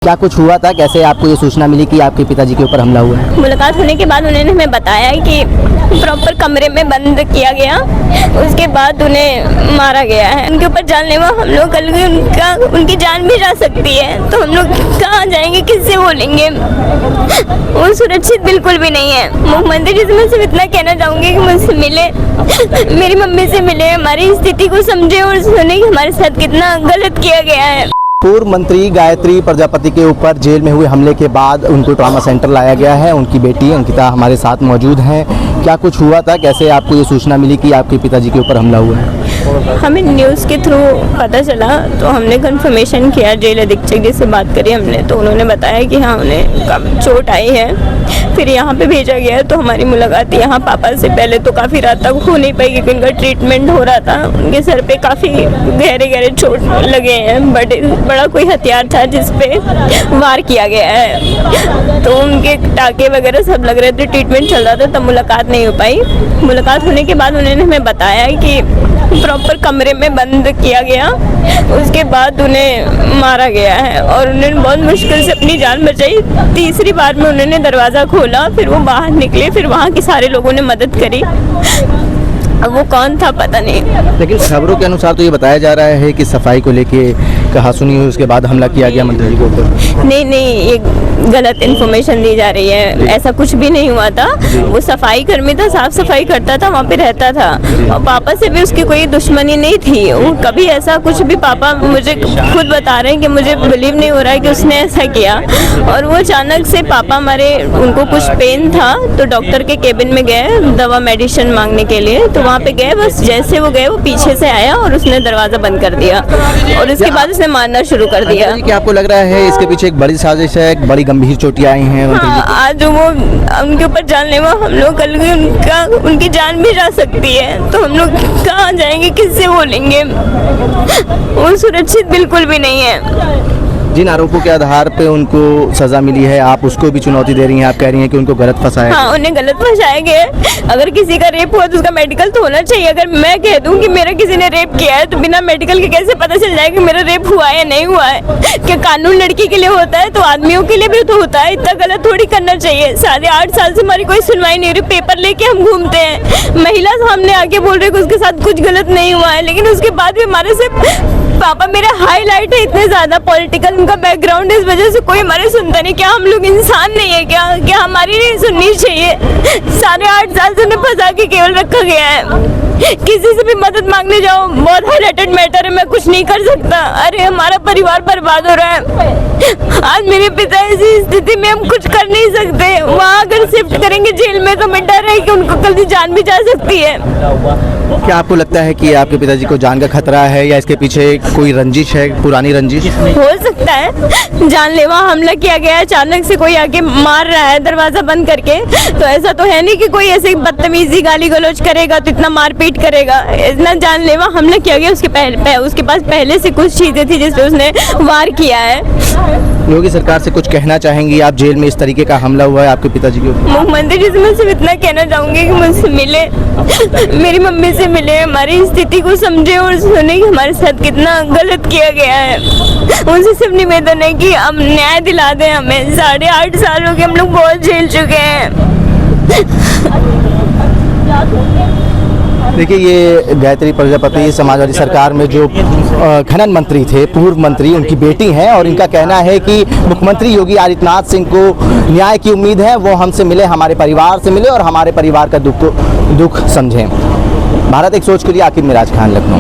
क्या कुछ हुआ था? कैसे आपको ये सूचना मिली कि आपके पिताजी के ऊपर हमला हुआ है? मुलाकात होने के बाद उन्होंने हमें बताया कि प्रॉपर कमरे में बंद किया गया, उसके बाद उन्हें मारा गया है। उनके ऊपर जानलेवा हम लोग कल उनकी जान भी जा सकती है, तो हम लोग कहाँ जाएंगे, किससे बोलेंगे? वो सुरक्षित बिल्कुल भी नहीं है। मुख्यमंत्री जी से मैं सिर्फ इतना कहना चाहूँगी कि मुझसे मिले, मेरी मम्मी से मिले, हमारी स्थिति को समझे और सुने कि हमारे साथ कितना गलत किया गया है। पूर्व मंत्री गायत्री प्रजापति के ऊपर जेल में हुए हमले के बाद उनको ट्रॉमा सेंटर लाया गया है। उनकी बेटी अंकिता हमारे साथ मौजूद हैं। क्या कुछ हुआ था? कैसे आपको ये सूचना मिली कि आपके पिताजी के ऊपर हमला हुआ है? हमें न्यूज़ के थ्रू पता चला, तो हमने कंफर्मेशन किया, जेल अधीक्षक जी से बात करी हमने, तो उन्होंने बताया कि हाँ उन्हें काफ़ी चोट आई है। फिर यहाँ पे भेजा गया, तो हमारी मुलाकात यहाँ पापा से पहले तो काफ़ी रात तक हो नहीं पाई क्योंकि उनका ट्रीटमेंट हो रहा था। उनके सर पे काफ़ी गहरे गहरे चोट लगे हैं, बड़ा कोई हथियार था जिस पे वार किया गया है, तो उनके टाके वगैरह सब लग रहे थे, ट्रीटमेंट चल रहा था, तब मुलाकात नहीं हो पाई। मुलाकात होने के बाद उन्होंने हमें बताया कि प्रॉपर कमरे में बंद किया गया, उसके बाद उन्हें मारा गया है और उन्होंने बहुत मुश्किल से अपनी जान बचाई। तीसरी बार में उन्होंने दरवाज़ा खोला, फिर वो बाहर निकले, फिर वहाँ के सारे लोगों ने मदद करी। अब वो कौन था पता नहीं, लेकिन खबरों के अनुसार तो ये बताया जा रहा है कि सफाई को लेके कहा सुनी हुई, उसके बाद हमला किया गया मंत्री जी के ऊपर। नहीं, ये गलत इन्फॉर्मेशन दी जा रही है। ऐसा कुछ भी नहीं हुआ था। वो सफाई कर्मी था, साफ सफाई करता था, वहाँ पे रहता था और पापा से भी उसकी कोई दुश्मनी नहीं थी। वो कभी ऐसा कुछ भी, पापा मुझे खुद बता रहे हैं कि मुझे बिलीव नहीं हो रहा है कि उसने ऐसा किया। और वो अचानक से पापा हमारे, उनको कुछ पेन था तो डॉक्टर के केबिन में गए दवा मेडिसिन मांगने के लिए, तो वहाँ पे गए, बस जैसे वो गए वो पीछे से आया और उसने दरवाज़ा बंद कर दिया और उसके बाद उसने मारना शुरू कर दिया। क्या आपको लग रहा है इसके पीछे एक बड़ी साजिश है, एक बड़ी गंभीर चोटियां आई हैं? हाँ, आज वो उनके ऊपर जानलेवा हम लोग कल उनकी जान भी जा सकती है, तो हम लोग कहाँ जाएंगे, किससे बोलेंगे? वो सुरक्षित बिल्कुल भी नहीं है। जिन आरोपों के आधार पे उनको सजा मिली है, आप उसको भी चुनौती दे रही हैं। आप कह रही हैं कि उनको गलत फंसाया। हाँ, उन्हें गलत फंसाया गया है। अगर किसी का रेप हुआ तो उसका मेडिकल तो होना चाहिए। अगर मैं कह दूं कि मेरा किसी ने रेप किया है, तो बिना मेडिकल के कैसे पता चल जाए कि मेरा रेप हुआ है या नहीं हुआ है? क्या कानून लड़की के लिए होता है तो आदमियों के लिए भी तो होता है? इतना गलत थोड़ी करना चाहिए। 8.5 साल से हमारी कोई सुनवाई नहीं हो रही, पेपर लेके हम घूमते हैं, महिला सामने आके बोल रही है कि उसके साथ कुछ गलत नहीं हुआ है, लेकिन उसके बाद भी हमारे से पापा मेरे हाईलाइट है इतने ज्यादा पॉलिटिकल, उनका बैकग्राउंड, इस वजह से कोई हमारे सुनता नहीं। क्या हम लोग इंसान नहीं है क्या हमारी नहीं सुननी चाहिए? 8.5 साल से उन्हें फंसा के केवल रखा गया है। किसी से भी मदद मांगने जाओ, बहुत हाईलाइटेड मैटर है, मैं कुछ नहीं कर सकता। अरे हमारा परिवार बर्बाद हो रहा है। आज मेरे पिता ऐसी स्थिति में, हम कुछ कर नहीं सकते। वहाँ अगर शिफ्ट करेंगे जेल में तो मैं डर है कि उनको कल जान भी जा सकती है। क्या आपको लगता है कि आपके पिताजी को जान का खतरा है या इसके पीछे कोई रंजिश है, पुरानी रंजिश? हो सकता है जानलेवा हमला किया गया है, अचानक से कोई आके मार रहा है दरवाजा बंद करके, तो ऐसा तो है नहीं कि कोई ऐसे बदतमीजी गाली गलौज करेगा तो इतना मारपीट करेगा। इतना जानलेवा हमला किया गया, उसके पास पहले से कुछ चीजें थी जिससे उसने वार किया है। योगी सरकार से कुछ कहना चाहेंगी आप? जेल में इस तरीके का हमला हुआ है आपके पिताजी के ऊपर। मुख्यमंत्री जी से मैं सिर्फ इतना कहना चाहूँगी कि मुझसे मिले, मेरी मम्मी से मिले, हमारी स्थिति को समझे और सुने कि हमारे साथ कितना गलत किया गया है। उनसे सिर्फ निवेदन है कि हम न्याय दिला दें हमें। 8.5 साल हो गए, हम लोग बहुत झेल चुके हैं। देखिए, ये गायत्री प्रजापति समाजवादी सरकार में जो खनन मंत्री थे, पूर्व मंत्री, उनकी बेटी हैं और इनका कहना है कि मुख्यमंत्री योगी आदित्यनाथ सिंह को न्याय की उम्मीद है, वो हमसे मिले, हमारे परिवार से मिले और हमारे परिवार का दुख समझें। भारत एक सोच के लिए आकिब मिराज खान, लखनऊ।